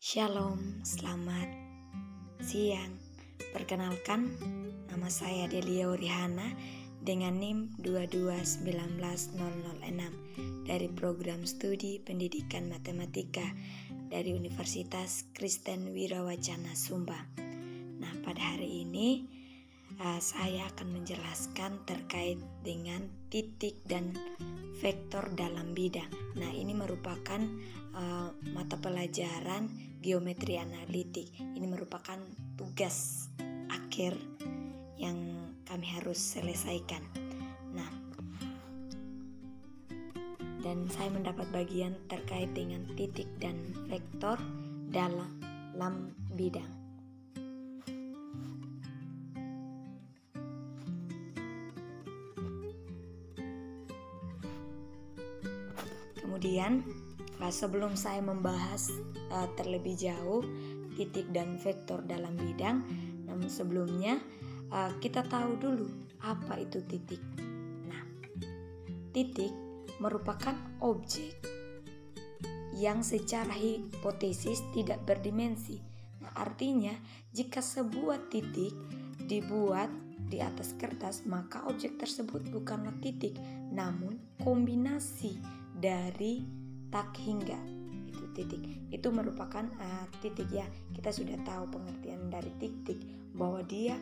Shalom, selamat siang. Perkenalkan, nama saya Delia Urihana dengan NIM 2219006 dari program studi pendidikan matematika dari Universitas Kristen Wirawacana Sumba. Nah, pada hari ini saya akan menjelaskan terkait dengan titik dan vektor dalam bidang. Nah, ini merupakan mata pelajaran geometri analitik. Ini merupakan tugas akhir yang kami harus selesaikan. Nah, dan saya mendapat bagian terkait dengan titik dan vektor dalam bidang. Kemudian sebelum saya membahas terlebih jauh titik dan vektor dalam bidang, namun sebelumnya kita tahu dulu apa itu titik. Nah, titik merupakan objek yang secara hipotesis tidak berdimensi. Nah, artinya jika sebuah titik dibuat di atas kertas, maka objek tersebut bukanlah titik, namun kombinasi dari tak hingga. Itu titik. Itu merupakan titik ya. Kita sudah tahu pengertian dari titik bahwa dia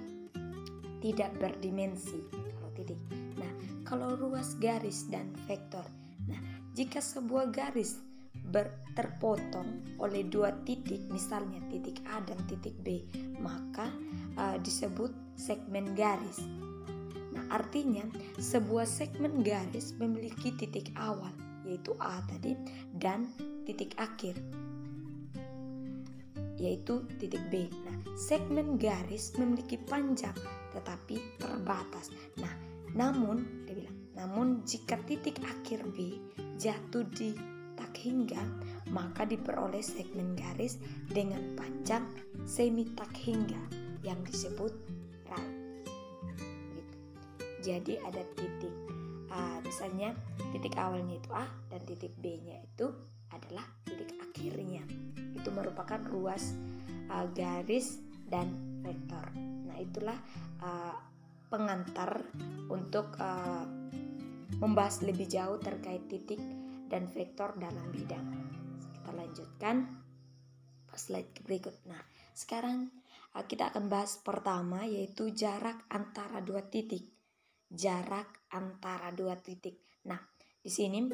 tidak berdimensi kalau titik. Nah, kalau ruas garis dan vektor. Nah, jika sebuah garis terpotong oleh dua titik, misalnya titik A dan titik B, maka disebut segmen garis. Nah, artinya sebuah segmen garis memiliki titik awal, yaitu A tadi, dan titik akhir, yaitu titik B. Nah, segmen garis memiliki panjang tetapi terbatas. Nah, namun dia bilang, namun jika titik akhir B jatuh di tak hingga, maka diperoleh segmen garis dengan panjang semi tak hingga yang disebut right. Gitu. Jadi ada titik misalnya titik awalnya itu A dan titik B-nya itu adalah titik akhirnya. Itu merupakan ruas garis dan vektor. Nah, itulah pengantar untuk membahas lebih jauh terkait titik dan vektor dalam bidang. Kita lanjutkan slide berikut. Nah, sekarang kita akan bahas pertama, yaitu jarak antara dua titik. Jarak antara dua titik. Nah, di sini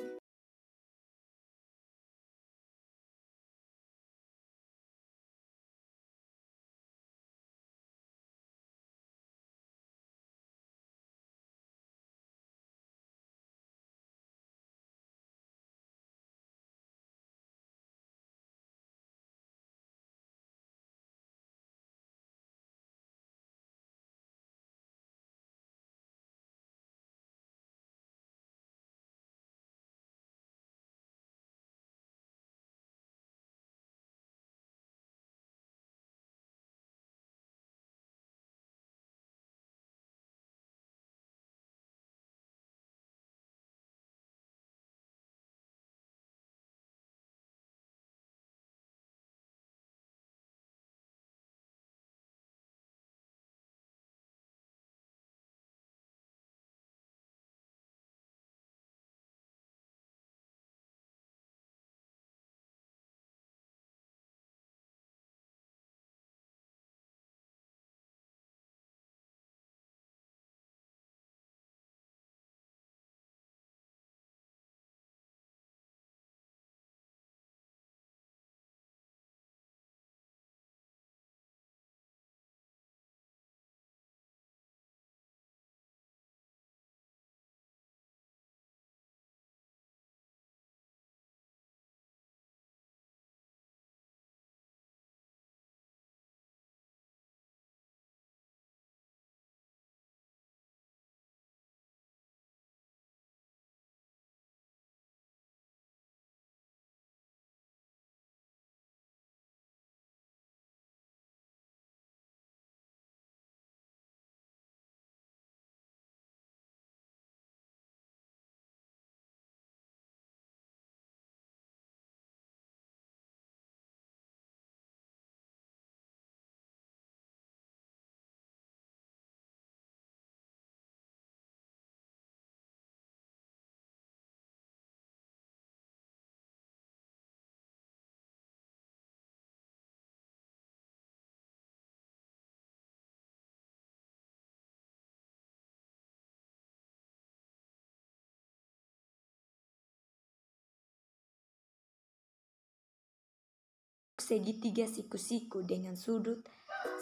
segitiga siku-siku dengan sudut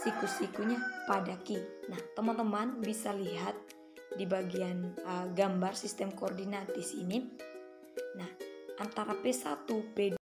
siku-sikunya pada Q. Nah, teman-teman bisa lihat di bagian gambar sistem koordinat di sini. Nah, antara P1, P2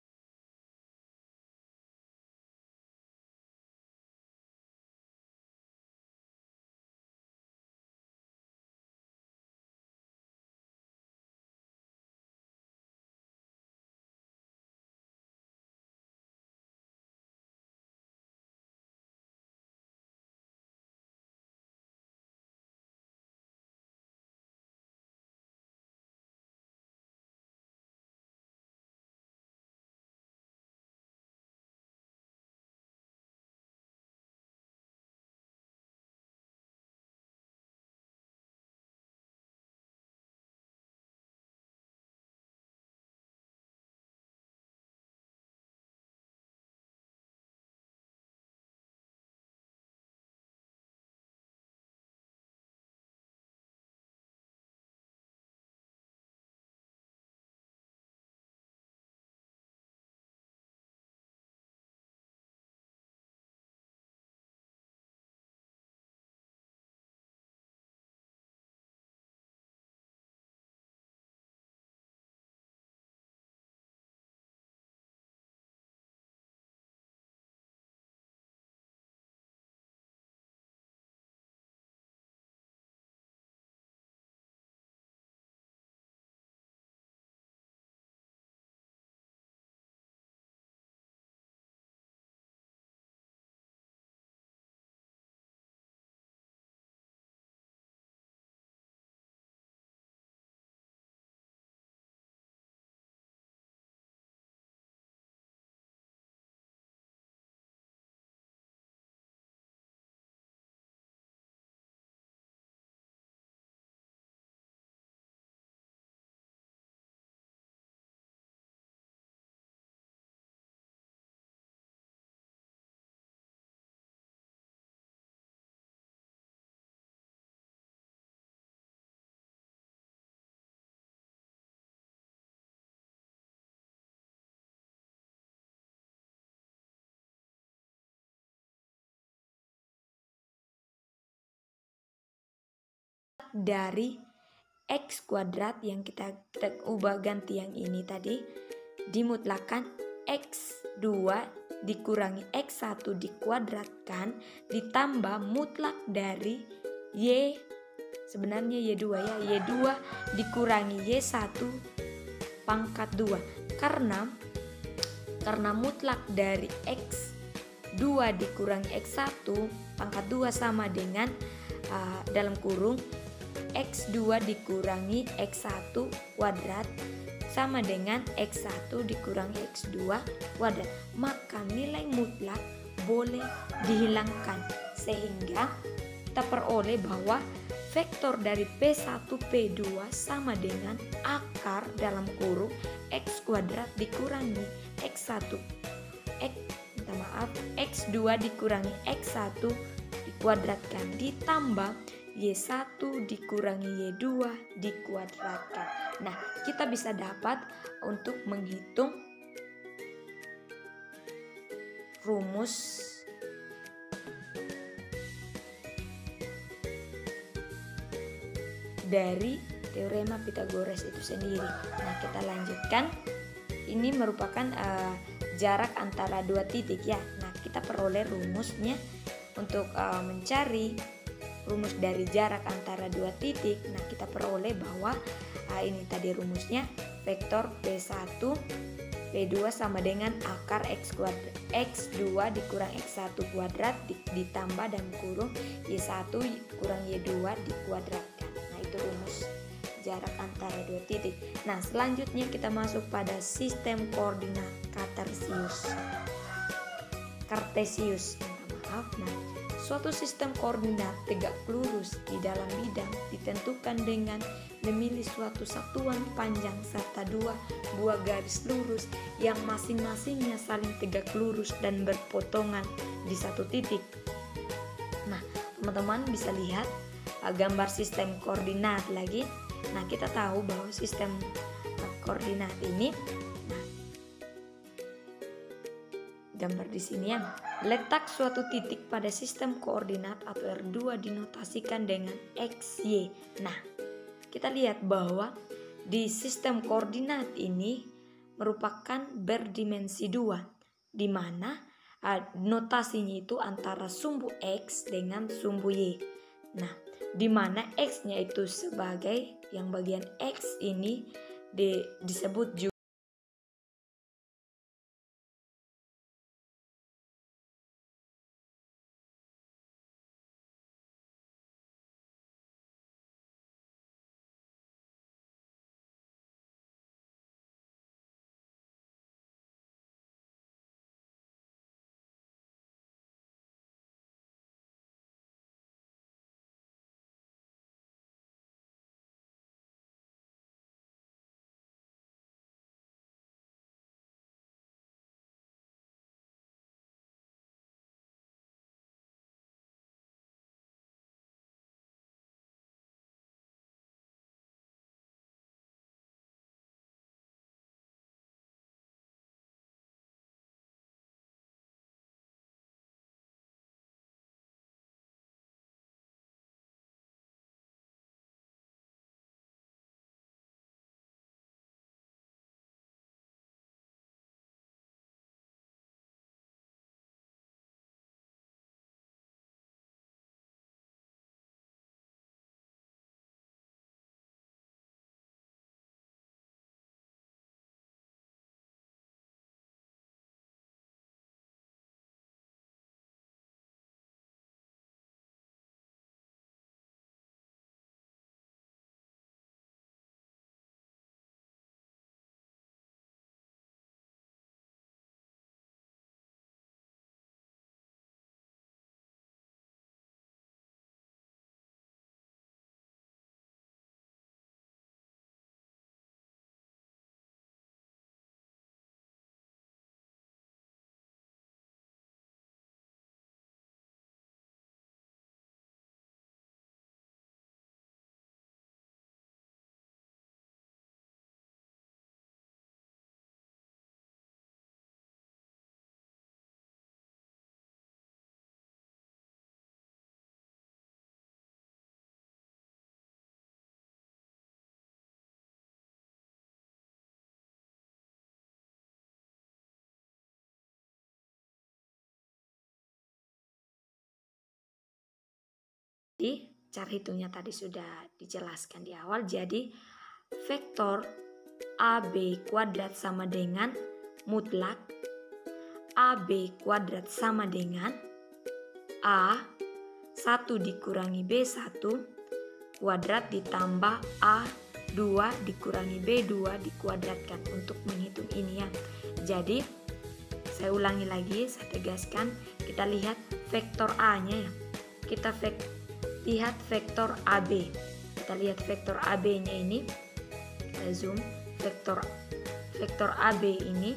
dari X kuadrat yang kita ubah ganti yang ini tadi dimutlakan X2 dikurangi X1 dikuadratkan ditambah mutlak dari Y, sebenarnya Y2 ya, Y2 dikurangi Y1 pangkat 2 karena mutlak dari X2 dikurangi X1 pangkat 2 sama dengan dalam kurung X2 dikurangi X1 kuadrat sama dengan X1 dikurangi X2 kuadrat. Maka nilai mutlak boleh dihilangkan sehingga kita peroleh bahwa vektor dari P1 P2 sama dengan akar dalam kurung X kuadrat dikurangi X1 X2 dikurangi X1 dikuadratkan ditambah Y1 dikurangi Y2 dikuadratkan. Nah, kita bisa dapat untuk menghitung rumus dari teorema Pythagoras itu sendiri. Nah, kita lanjutkan. Ini merupakan jarak antara dua titik ya. Nah, kita peroleh rumusnya untuk mencari rumus dari jarak antara dua titik. Nah, kita peroleh bahwa ini tadi rumusnya vektor P1 P2 sama dengan akar X kuadrat X2 dikurang X1 kuadrat ditambah dan kurung Y1 kurang Y2 dikuadratkan. Nah, itu rumus jarak antara dua titik. Nah, selanjutnya kita masuk pada sistem koordinat Kartesius. Nah, suatu sistem koordinat tegak lurus di dalam bidang ditentukan dengan memilih suatu satuan panjang serta dua buah garis lurus yang masing-masingnya saling tegak lurus dan berpotongan di satu titik. Nah, teman-teman bisa lihat gambar sistem koordinat lagi. Nah, kita tahu bahwa sistem koordinat ini gambar di sini ya. Letak suatu titik pada sistem koordinat atau R2 dinotasikan dengan X, Y. Nah, kita lihat bahwa di sistem koordinat ini merupakan berdimensi 2, di mana notasinya itu antara sumbu X dengan sumbu Y. Nah, di mana X-nya itu sebagai yang bagian X ini disebut juga cara hitungnya tadi sudah dijelaskan di awal. Jadi vektor AB kuadrat sama dengan mutlak AB kuadrat sama dengan A 1 dikurangi B1 kuadrat ditambah A2 dikurangi B2 dikuadratkan untuk menghitung ini ya. Jadi saya ulangi lagi, saya tegaskan, kita lihat vektor A-nya ya. Kita lihat vektor AB. Kita lihat vektor AB-nya ini. Kita zoom vektor AB ini.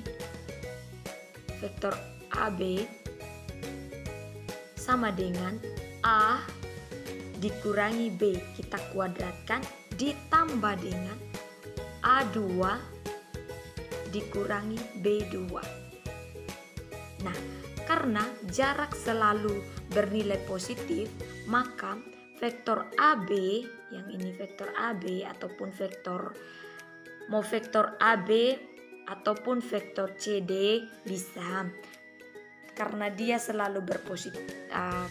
Vektor AB sama dengan A dikurangi B, kita kuadratkan, ditambah dengan A2 dikurangi B2. Nah, karena jarak selalu bernilai positif, maka vektor AB, yang ini vektor AB ataupun vektor AB ataupun vektor CD bisa, karena dia selalu berpositif.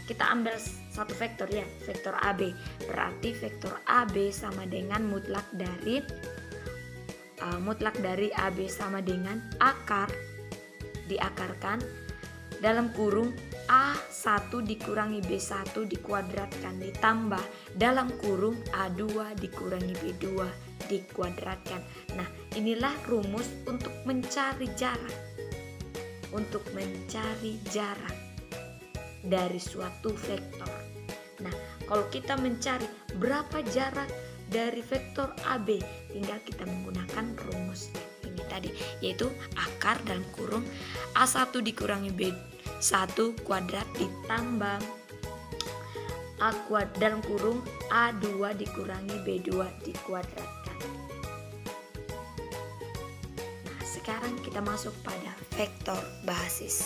Kita ambil satu vektor ya, vektor AB. Berarti vektor AB sama dengan mutlak dari AB sama dengan akar, diakarkan dalam kurung A1 dikurangi B1 dikuadratkan ditambah dalam kurung A2 dikurangi B2 dikuadratkan. Nah, inilah rumus untuk mencari jarak. Untuk mencari jarak dari suatu vektor. Nah, kalau kita mencari berapa jarak dari vektor AB, tinggal kita menggunakan rumus ini tadi, yaitu akar dalam kurung A1 dikurangi B1 kuadrat ditambah A kuadrat dalam kurung A2 dikurangi B2 dikuadratkan. Nah, sekarang kita masuk pada vektor basis.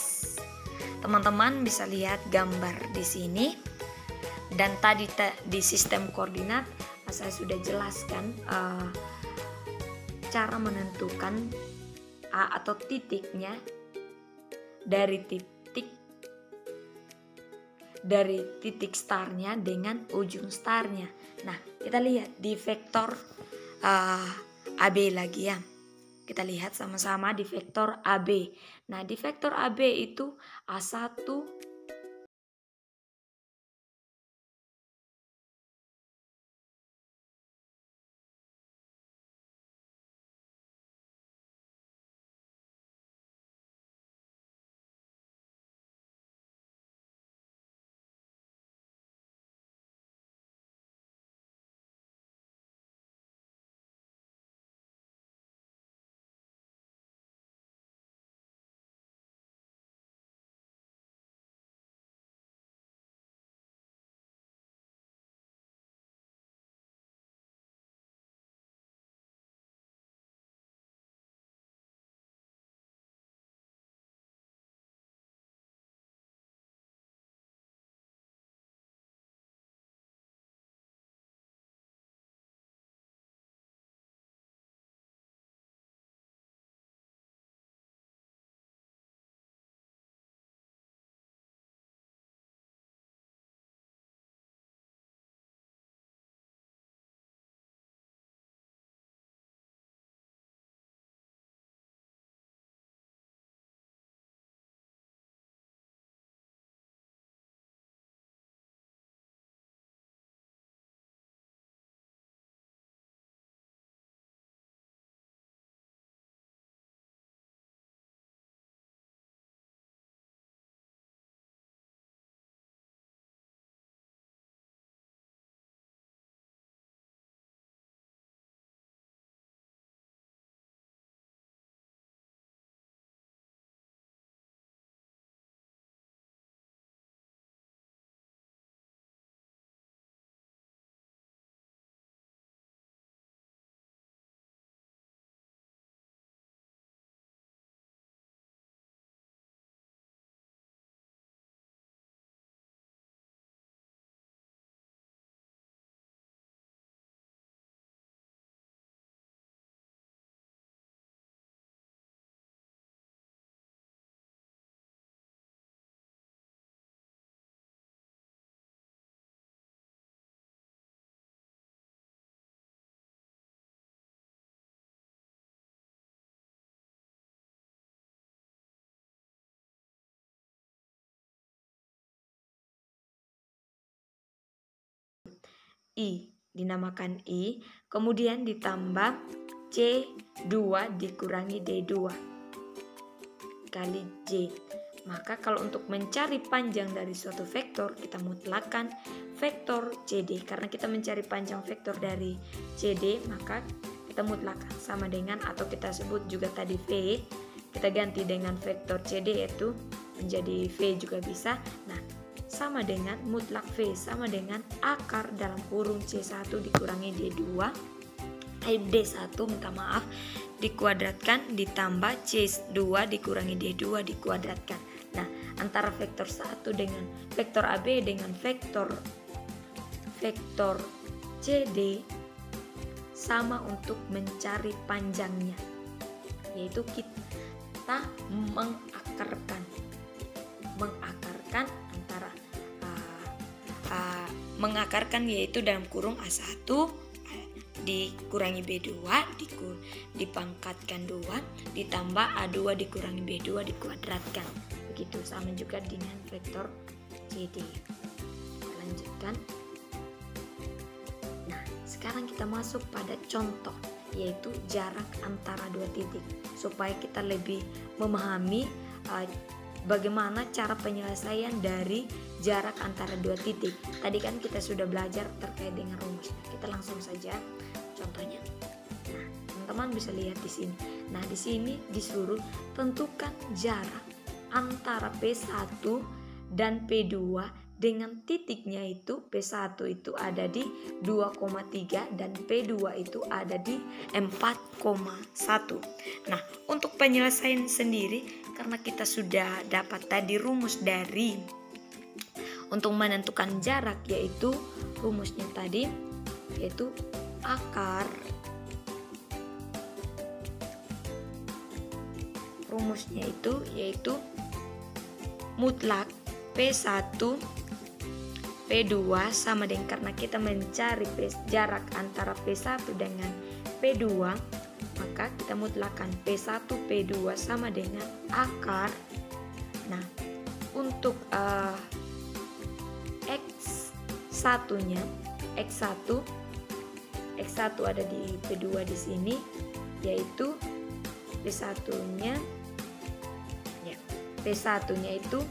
teman-teman bisa lihat gambar di sini. Dan tadi di sistem koordinat saya sudah jelaskan cara menentukan A atau titiknya dari titik startnya dengan ujung startnya. Nah, kita lihat di vektor AB lagi ya. Kita lihat sama-sama di vektor AB. Nah, di vektor AB itu A1 I, dinamakan I, kemudian ditambah C2 dikurangi D2 kali J. Maka kalau untuk mencari panjang dari suatu vektor, kita mutlakkan vektor CD. Karena kita mencari panjang vektor dari CD, maka kita mutlakkan sama dengan, atau kita sebut juga tadi V, kita ganti dengan vektor CD yaitu menjadi V juga bisa. Nah, sama dengan mutlak V sama dengan akar dalam kurung C1 dikurangi D1 minta maaf, dikuadratkan ditambah C2 dikurangi D2 dikuadratkan. Nah, antara vektor 1 dengan vektor AB dengan vektor CD sama untuk mencari panjangnya, yaitu kita mengakarkan yaitu dalam kurung A1 dikurangi B2 dipangkatkan 2 ditambah A2 dikurangi B2 dikuadratkan. Begitu sama juga dengan vektor CD. Lanjutkan. Nah, sekarang kita masuk pada contoh, yaitu jarak antara dua titik, supaya kita lebih memahami bagaimana cara penyelesaian dari jarak antara dua titik. Tadi kan kita sudah belajar terkait dengan rumus. Kita langsung saja contohnya. Nah, teman-teman bisa lihat di sini. Nah, di sini disuruh tentukan jarak antara P1 dan P2 dengan titiknya itu P1 itu ada di 2,3 dan P2 itu ada di 4,1. Nah, untuk penyelesaian sendiri karena kita sudah dapat tadi rumus dari untuk menentukan jarak, yaitu rumusnya tadi yaitu akar rumusnya itu yaitu mutlak P1 P2 sama dengan, karena kita mencari jarak antara P1 dengan P2, maka kita mutlakkan P1 P2 sama dengan akar. Nah, untuk X1-nya, X1 ada di P2 di sini, yaitu P1-nya ya. P1-nya itu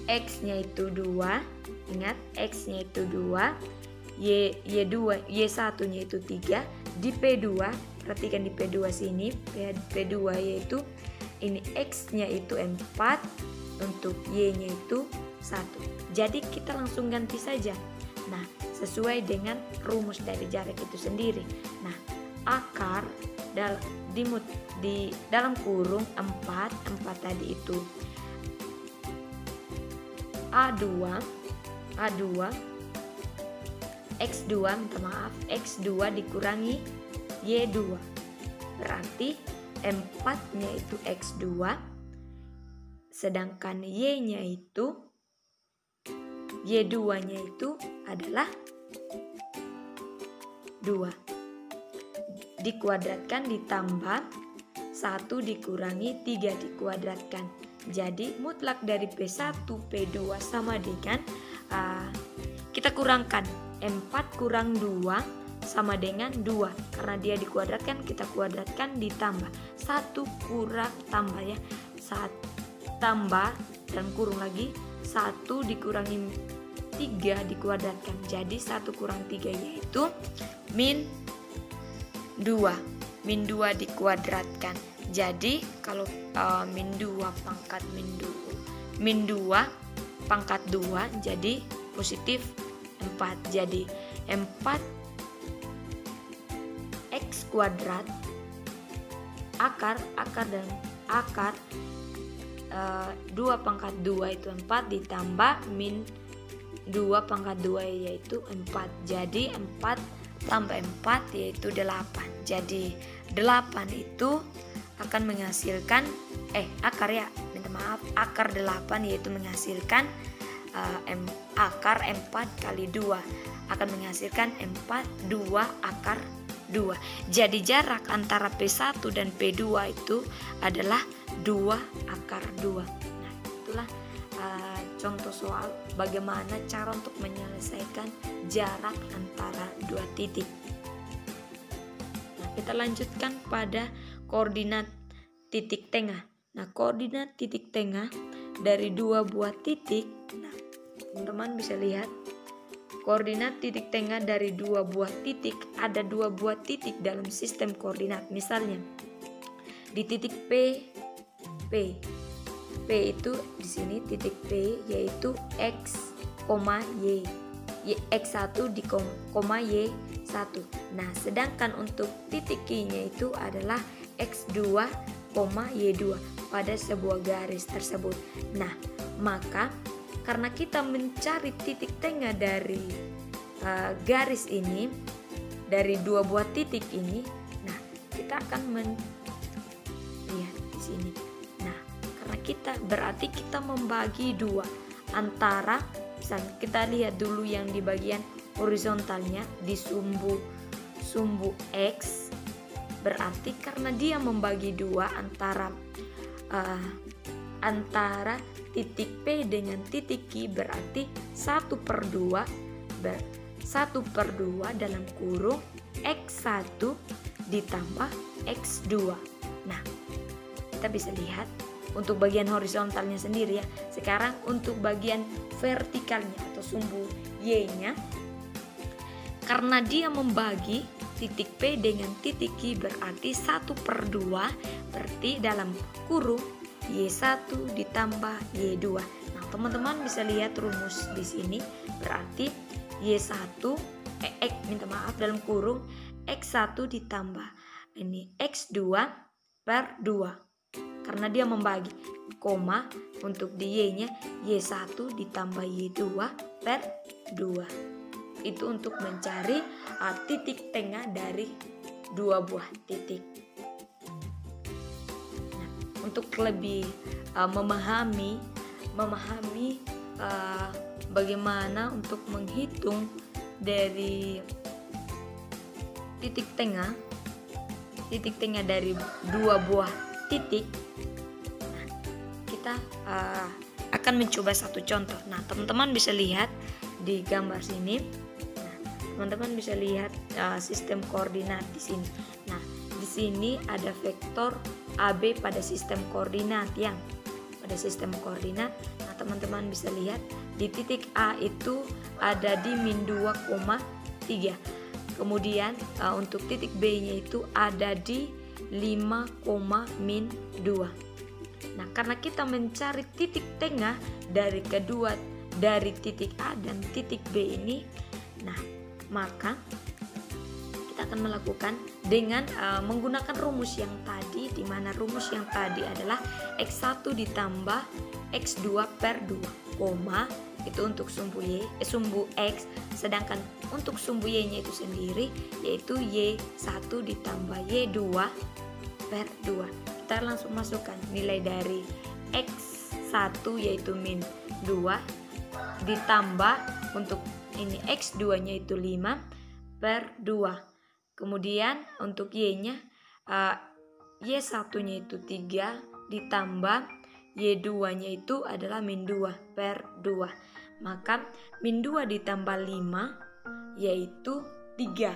X-nya itu 2. Ingat, X-nya itu 2, Y1-nya itu 3. Di P2, perhatikan di P2 sini, P2 yaitu ini X-nya itu 4, untuk Y-nya itu 1. Jadi kita langsung ganti saja. Nah, sesuai dengan rumus dari jarak itu sendiri. Nah, akar di dalam kurung 4 tadi itu X2 dikurangi Y2, berarti 4-nya itu X2, sedangkan Y2-nya itu adalah 2. Dikuadratkan ditambah 1 dikurangi 3 dikuadratkan. Jadi mutlak dari P1 P2 sama dengan kita kurangkan 4 kurang 2 sama dengan 2, karena dia dikuadratkan kita kuadratkan ditambah 1 kurang tambah ya, 1 tambah dalam kurung lagi 1 dikurangi 3 dikuadratkan. Jadi 1 kurang 3 yaitu min 2 dikuadratkan. Jadi kalau min 2 pangkat min 2 pangkat 2 jadi positif 4. Jadi 4 X kuadrat akar 2 pangkat 2 itu 4 ditambah min 2 pangkat 2 yaitu 4. Jadi 4 tambah 4 yaitu 8. Jadi 8 itu akan menghasilkan akar 8 yaitu menghasilkan akar 4 kali 2 akan menghasilkan 2 akar 2. Jadi jarak antara P1 dan P2 itu adalah 2 akar 2. Nah, itulah contoh soal bagaimana cara untuk menyelesaikan jarak antara dua titik. Nah, kita lanjutkan pada koordinat titik tengah. Nah, koordinat titik tengah dari dua buah titik. Nah, teman-teman bisa lihat koordinat titik tengah dari dua buah titik. Ada dua buah titik dalam sistem koordinat. Misalnya di titik P itu di sini titik P yaitu X, Y. X1 di koma Y1. Nah, sedangkan untuk titik Q-nya itu adalah X2, Y2 pada sebuah garis tersebut. Nah, maka karena kita mencari titik tengah dari garis ini, dari dua buah titik ini, nah kita akan lihat di sini. Nah, karena berarti kita membagi dua antara, misalnya kita lihat dulu yang di bagian horizontalnya di sumbu X. Berarti karena dia membagi dua antara titik P dengan titik Q, berarti 1/2 dalam kurung X1 ditambah X2. Nah, kita bisa lihat untuk bagian horizontalnya sendiri ya. Sekarang untuk bagian vertikalnya atau sumbu Y-nya, karena dia membagi titik P dengan titik Q, berarti 1/2, berarti dalam kurung Y1 ditambah Y2. Nah, teman-teman bisa lihat rumus di sini, berarti dalam kurung X1 ditambah ini X2/2. karena dia membagi. Koma untuk di Y-nya Y1 ditambah Y2 per 2. Itu untuk mencari titik tengah dari dua buah titik. Nah, untuk lebih memahami bagaimana untuk menghitung dari titik tengah dari dua buah titik, kita akan mencoba satu contoh. Nah, teman-teman bisa lihat di gambar sini. Nah, teman-teman bisa lihat sistem koordinat di sini. Nah, di sini ada vektor AB pada sistem koordinat Nah, teman-teman bisa lihat di titik A itu ada di min 2,3. Kemudian untuk titik B-nya itu ada di 5,-2. Nah, karena kita mencari titik tengah dari titik A dan titik B ini, nah maka kita akan melakukan dengan menggunakan rumus yang tadi, di mana rumus yang tadi adalah X1 ditambah X2 per 2, koma, itu untuk sumbu X, sedangkan untuk sumbu Y-nya itu sendiri yaitu Y1 ditambah Y2 per 2. Kita langsung masukkan nilai dari X1 yaitu min 2 ditambah untuk ini X2-nya itu 5 per 2. Kemudian untuk Y-nya Y1-nya itu 3 ditambah Y2-nya itu adalah min 2 per 2. Maka min 2 ditambah 5 yaitu 3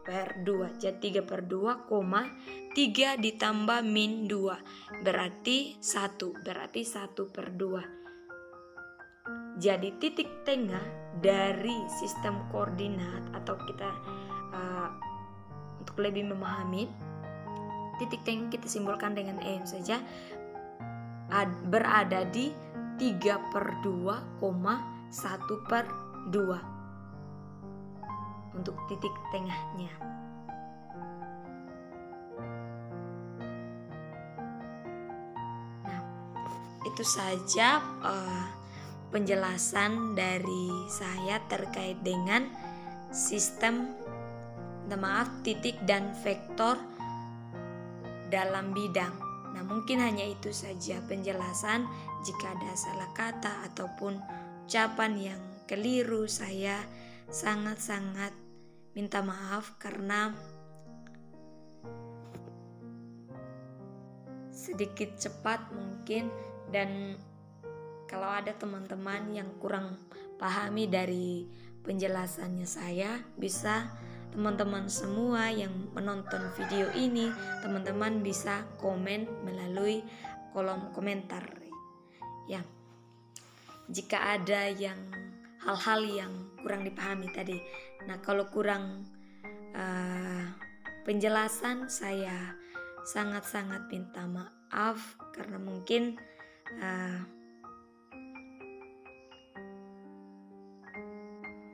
per 2. Jadi 3 per 2, 3 ditambah min 2 berarti 1. Berarti 1 per 2. Jadi titik tengah dari sistem koordinat, atau kita untuk lebih memahami, titik tengah kita simbolkan dengan M saja, berada di 3 per 2, 1 per 2 untuk titik tengahnya. Nah, itu saja penjelasan dari saya terkait dengan sistem titik dan vektor dalam bidang. Nah, mungkin hanya itu saja penjelasan. Jika ada salah kata ataupun ucapan yang keliru, saya sangat-sangat minta maaf karena sedikit cepat mungkin, dan kalau ada teman-teman yang kurang pahami dari penjelasannya saya, bisa teman-teman semua yang menonton video ini, teman-teman bisa komen melalui kolom komentar ya. Jika ada yang hal-hal yang kurang dipahami tadi. Nah, kalau kurang penjelasan, saya sangat-sangat minta maaf karena mungkin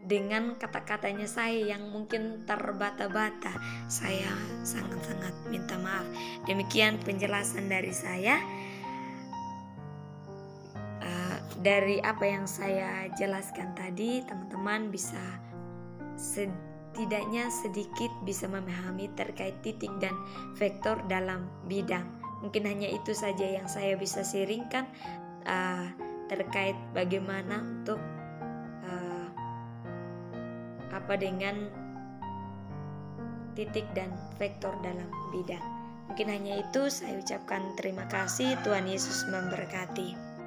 dengan kata-katanya saya yang mungkin terbata-bata, saya sangat-sangat minta maaf. Demikian penjelasan dari saya. Dari apa yang saya jelaskan tadi, teman-teman bisa setidaknya sedikit bisa memahami terkait titik dan vektor dalam bidang. Mungkin hanya itu saja yang saya bisa sharingkan terkait bagaimana untuk dengan titik dan vektor dalam bidang. Mungkin hanya itu, saya ucapkan terima kasih. Tuhan Yesus memberkati.